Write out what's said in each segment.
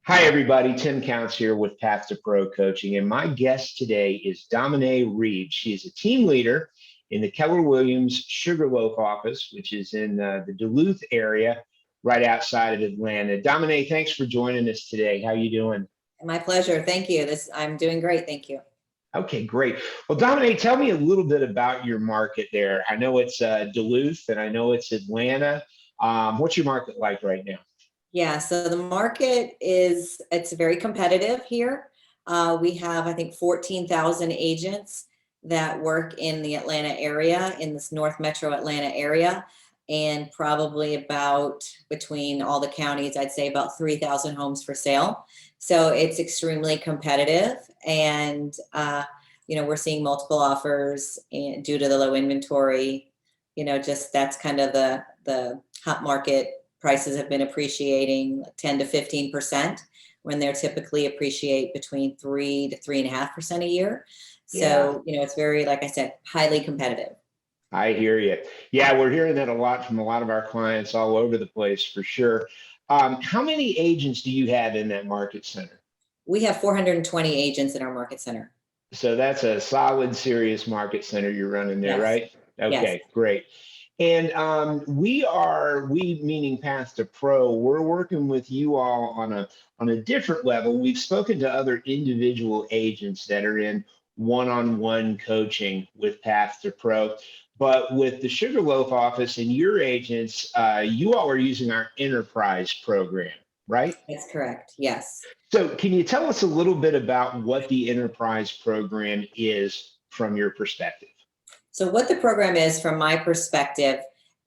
Hi, everybody. Tim Counts here with Path2Pro Coaching, and my guest today is Dominai Reeves. She is a team leader in the Keller Williams Sugarloaf office, which is in the Duluth area, right outside of Atlanta. Dominai, thanks for joining us today. How you doing? My pleasure. Thank you. I'm doing great. Thank you. Okay, great. Well, Dominai, tell me a little bit about your market there. I know it's Duluth, and I know it's Atlanta. What's your market like right now? Yeah, so the market it's very competitive here. We have, I think, 14,000 agents that work in the Atlanta area, in this North Metro Atlanta area, and probably about, between all the counties, I'd say about 3,000 homes for sale. So it's extremely competitive, and we're seeing multiple offers due to the low inventory. Just that's kind of the hot market. Prices have been appreciating 10 to 15% when they're typically appreciate between 3 to 3.5% a year. So, it's very, like I said, highly competitive. I hear you. Yeah, we're hearing that a lot from a lot of our clients all over the place for sure. How many agents do you have in that market center? We have 420 agents in our market center. So that's a solid, serious market center you're running there, Yes. right? Yes. Okay, great. And we meaning Path2Pro, we're working with you all on a different level. We've spoken to other individual agents that are in one-on-one coaching with Path2Pro, but with the Sugarloaf office and your agents, you all are using our enterprise program, right? That's correct. Yes. So can you tell us a little bit about what the enterprise program is from your perspective? So what the program is, from my perspective,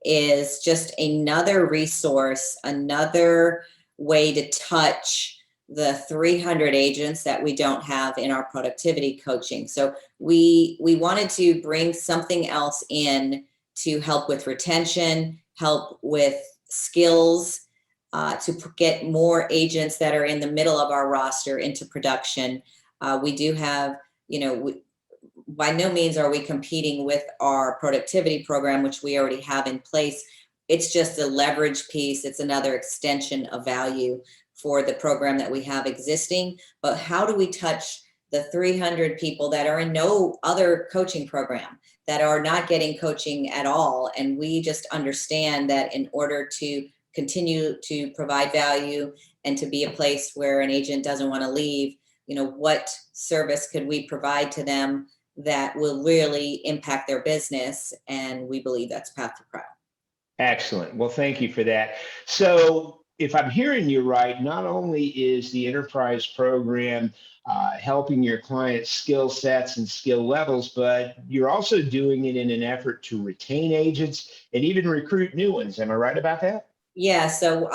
is just another resource, another way to touch the 300 agents that we don't have in our productivity coaching. So we wanted to bring something else in to help with retention, help with skills, to get more agents that are in the middle of our roster into production. We do have, by no means are we competing with our productivity program, which we already have in place. It's just a leverage piece. It's another extension of value for the program that we have existing. But how do we touch the 300 people that are in no other coaching program, that are not getting coaching at all? And we just understand that in order to continue to provide value and to be a place where an agent doesn't want to leave, what service could we provide to them that will really impact their business? And we believe that's Path2Pro. Excellent. Well, thank you for that. So if I'm hearing you right, not only is the enterprise program helping your clients' skill sets and skill levels, but you're also doing it in an effort to retain agents and even recruit new ones. Am I right about that? Yeah, so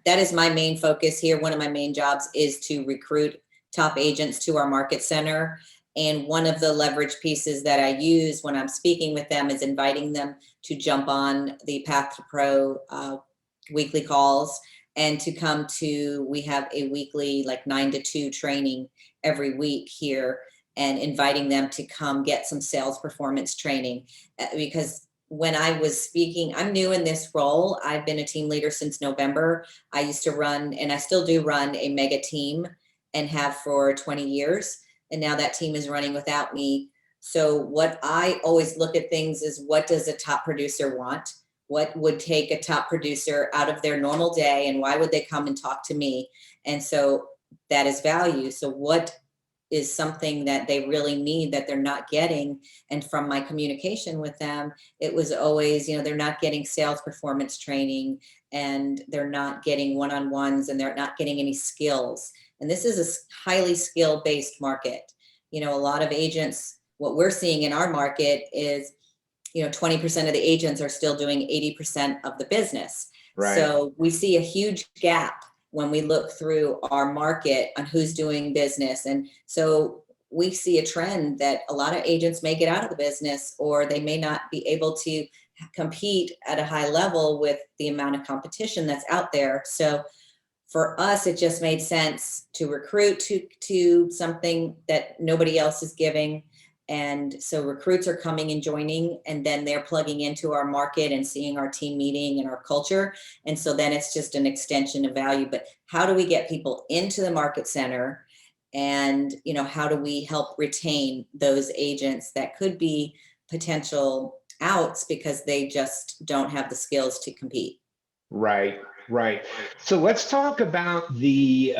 that is my main focus here. One of my main jobs is to recruit top agents to our market center. And one of the leverage pieces that I use when I'm speaking with them is inviting them to jump on the Path2Pro weekly calls and to come to, we have a weekly 9 to 2 training every week here, and inviting them to come get some sales performance training. Because when I was speaking, I'm new in this role. I've been a team leader since November. I used to run, and I still do run, a mega team and have for 20 years. And now that team is running without me. So what I always look at things is, what does a top producer want? What would take a top producer out of their normal day, and why would they come and talk to me? And so that is value. So what is something that they really need that they're not getting? And from my communication with them, it was always, they're not getting sales performance training, and they're not getting one-on-ones, and they're not getting any skills. And this is a highly skill-based market. A lot of agents, what we're seeing in our market is, 20% of the agents are still doing 80% of the business. Right. So we see a huge gap when we look through our market on who's doing business. And so we see a trend that a lot of agents may get out of the business, or they may not be able to compete at a high level with the amount of competition that's out there. So for us, it just made sense to recruit to something that nobody else is giving, And so recruits are coming and joining, and then they're plugging into our market and seeing our team meeting and our culture. And so then it's just an extension of value. But how do we get people into the market center? And, how do we help retain those agents that could be potential outs because they just don't have the skills to compete? Right, right. So let's talk about the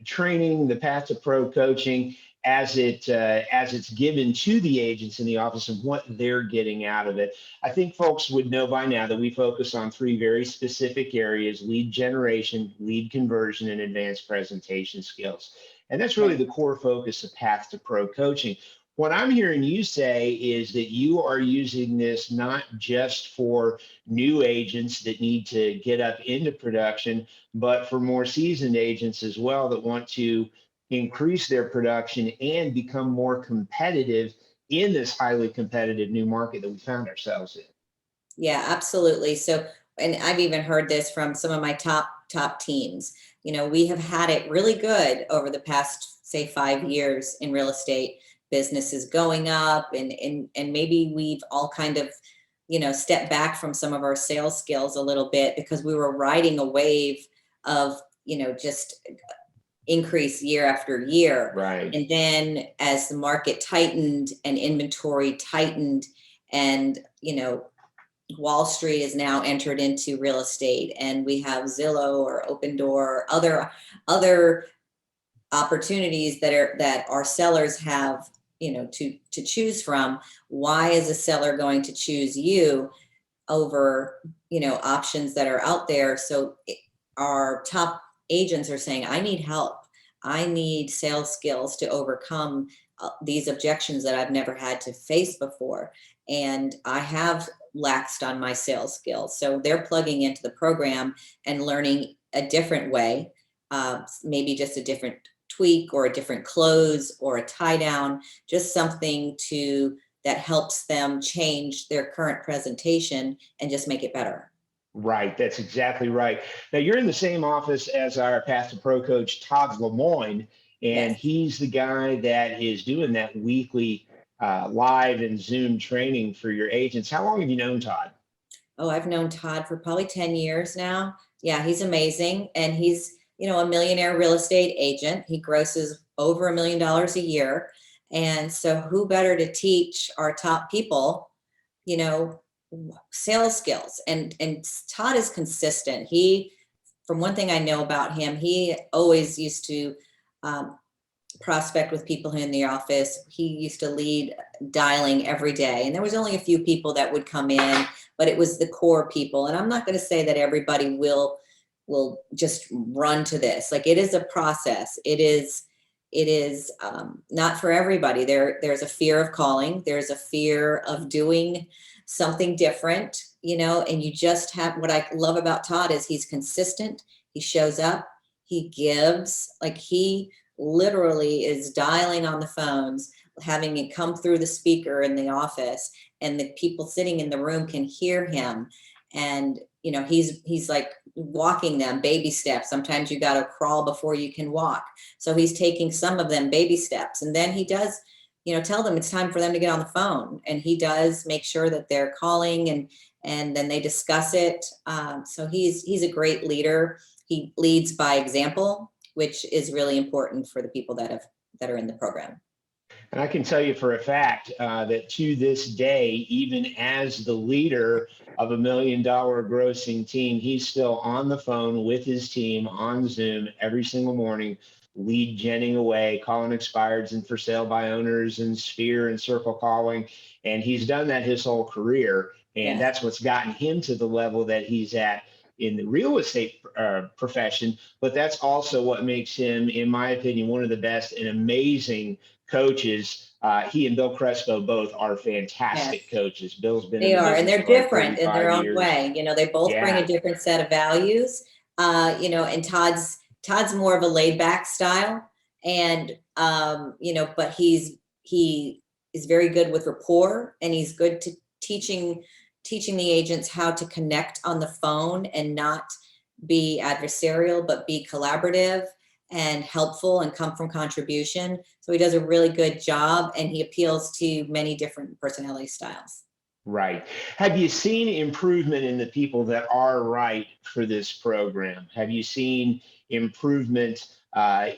training, the Path2Pro coaching as it's given to the agents in the office and what they're getting out of it. I think folks would know by now that we focus on three very specific areas: lead generation, lead conversion, and advanced presentation skills. And that's really the core focus of Path2Pro coaching. What I'm hearing you say is that you are using this not just for new agents that need to get up into production, but for more seasoned agents as well that want to increase their production and become more competitive in this highly competitive new market that we found ourselves in. Yeah, absolutely. So, and I've even heard this from some of my top teams. We have had it really good over the past, say, 5 years in real estate. Businesses going up, and maybe we've all kind of, stepped back from some of our sales skills a little bit because we were riding a wave of, just increase year after year. Right. And then as the market tightened and inventory tightened, and, Wall Street is now entered into real estate, and we have Zillow or Open Door, or other opportunities that our sellers have, to choose from. Why is a seller going to choose you over, options that are out there? So our top agents are saying, I need help. I need sales skills to overcome these objections that I've never had to face before. And I have laxed on my sales skills. So they're plugging into the program and learning a different way, maybe just a different tweak or a different close or a tie down, just something that helps them change their current presentation and just make it better. Right, that's exactly right. Now you're in the same office as our Path2Pro coach, Todd Lemoine, and Yes. he's the guy that is doing that weekly live and Zoom training for your agents. How long have you known Todd? Oh, I've known Todd for probably 10 years now. Yeah, he's amazing. And he's, a millionaire real estate agent. He grosses over $1 million a year. And so who better to teach our top people, sales skills? And Todd is consistent. From one thing I know about him, he always used to prospect with people in the office. He used to lead dialing every day. And there was only a few people that would come in, but it was the core people. And I'm not going to say that everybody will just run to this. Like, it is a process. It is not for everybody. There's a fear of calling. There's a fear of doing something different, and you just have, what I love about Todd is he's consistent. He shows up, he gives, like, he literally is dialing on the phones, having it come through the speaker in the office, and the people sitting in the room can hear him. And, he's like walking them baby steps. Sometimes you got to crawl before you can walk. So he's taking some of them baby steps, and then he does, tell them it's time for them to get on the phone. And he does make sure that they're calling, and then they discuss it. So he's a great leader. He leads by example, which is really important for the people that are in the program. And I can tell you for a fact that to this day, even as the leader of $1 million grossing team, he's still on the phone with his team on Zoom every single morning, lead genning away, calling expireds and for sale by owners and Sphere and Circle calling. And he's done that his whole career. And that's what's gotten him to the level that he's at in the real estate profession. But that's also what makes him, in my opinion, one of the best and amazing coaches. He and Bill Crespo both are fantastic coaches. Bill's been and they're different in their own years. way. They both bring a different set of values. And Todd's more of a laid back style, and but he is very good with rapport, and he's good to teaching the agents how to connect on the phone and not be adversarial, but be collaborative. and helpful and come from contribution. So he does a really good job, and he appeals to many different personality styles. Right. Have you seen improvement in the people that are right for this program? Have you seen improvement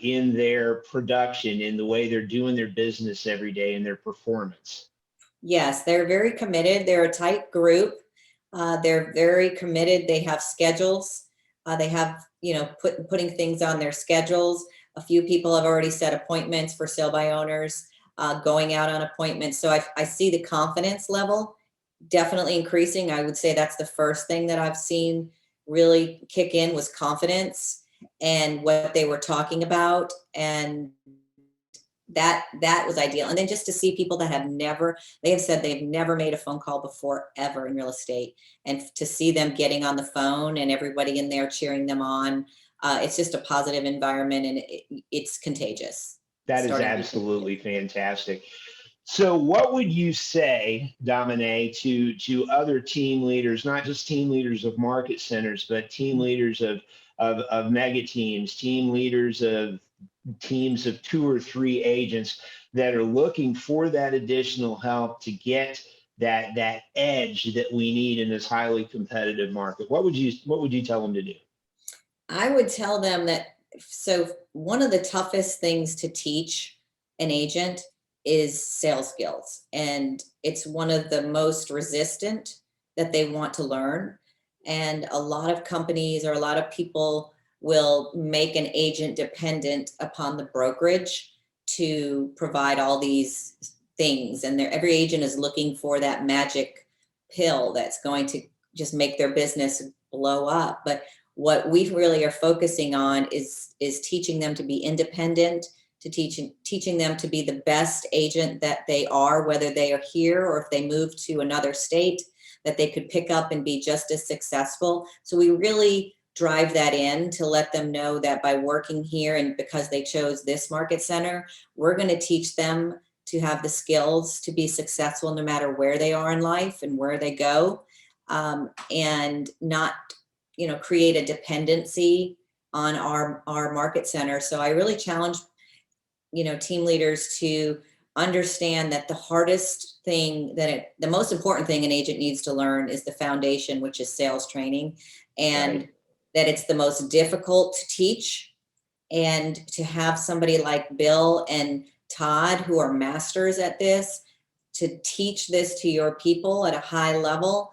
in their production, in the way they're doing their business every day, and their performance? Yes, they're very committed. They're a tight group. They're very committed. They have schedules. They have, putting things on their schedules. A few people have already set appointments for sale by owners, going out on appointments. So I see the confidence level definitely increasing. I would say that's the first thing that I've seen really kick in was confidence and what they were talking about. And that was ideal. And then just to see people that they have said they've never made a phone call before ever in real estate, and to see them getting on the phone and everybody in there cheering them on, it's just a positive environment, and it's contagious. That is absolutely fantastic. So what would you say, Dominai, to other team leaders, not just team leaders of market centers, but team leaders of mega teams, team leaders of teams of 2 or 3 agents that are looking for that additional help to get that edge that we need in this highly competitive market? What would you tell them to do? I would tell them that, so one of the toughest things to teach an agent is sales skills. And it's one of the most resistant that they want to learn. And a lot of companies or a lot of people will make an agent dependent upon the brokerage to provide all these things. And every agent is looking for that magic pill that's going to just make their business blow up. But what we really are focusing on is teaching them to be independent, to teaching them to be the best agent that they are, whether they are here or if they move to another state, that they could pick up and be just as successful. So we really drive that in to let them know that by working here and because they chose this market center, we're going to teach them to have the skills to be successful no matter where they are in life and where they go, and not, create a dependency on our market center. So I really challenge, team leaders to understand that the most important thing an agent needs to learn is the foundation, which is sales training, and Right. that it's the most difficult to teach. And to have somebody like Bill and Todd, who are masters at this, to teach this to your people at a high level,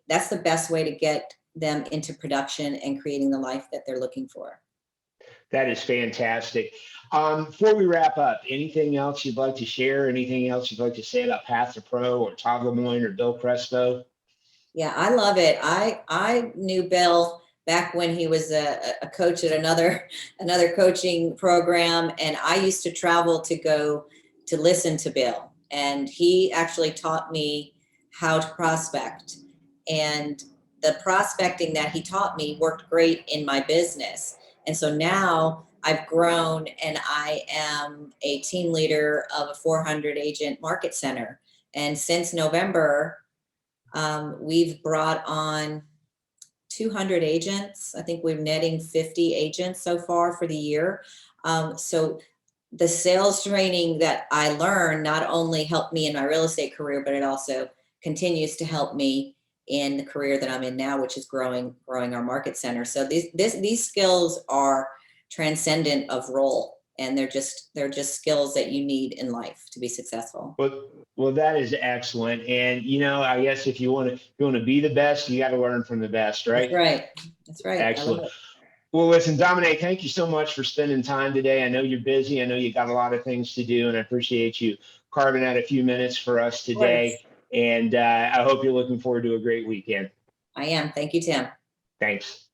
that's the best way to get them into production and creating the life that they're looking for. That is fantastic. Before we wrap up, anything else you'd like to share? Anything else you'd like to say about Path2Pro or Todd Lemoine or Bill Crespo? Yeah, I love it. I knew Bill back when he was a coach at another coaching program, and I used to travel to go to listen to Bill, and he actually taught me how to prospect. And the prospecting that he taught me worked great in my business. And so now I've grown and I am a team leader of a 400 agent market center. And since November, we've brought on 200 agents. I think we're netting 50 agents so far for the year. So the sales training that I learned not only helped me in my real estate career, but it also continues to help me in the career that I'm in now, which is growing our market center. So these skills are transcendent of role, and they're just skills that you need in life to be successful. Well, that is excellent. And I guess if you want to be the best, you got to learn from the best, right? That's right. That's right. Excellent. Well, listen, Dominai, thank you so much for spending time today. I know you're busy. I know you got a lot of things to do, and I appreciate you carving out a few minutes for us today. And I hope you're looking forward to a great weekend. I am. Thank you, Tim. Thanks.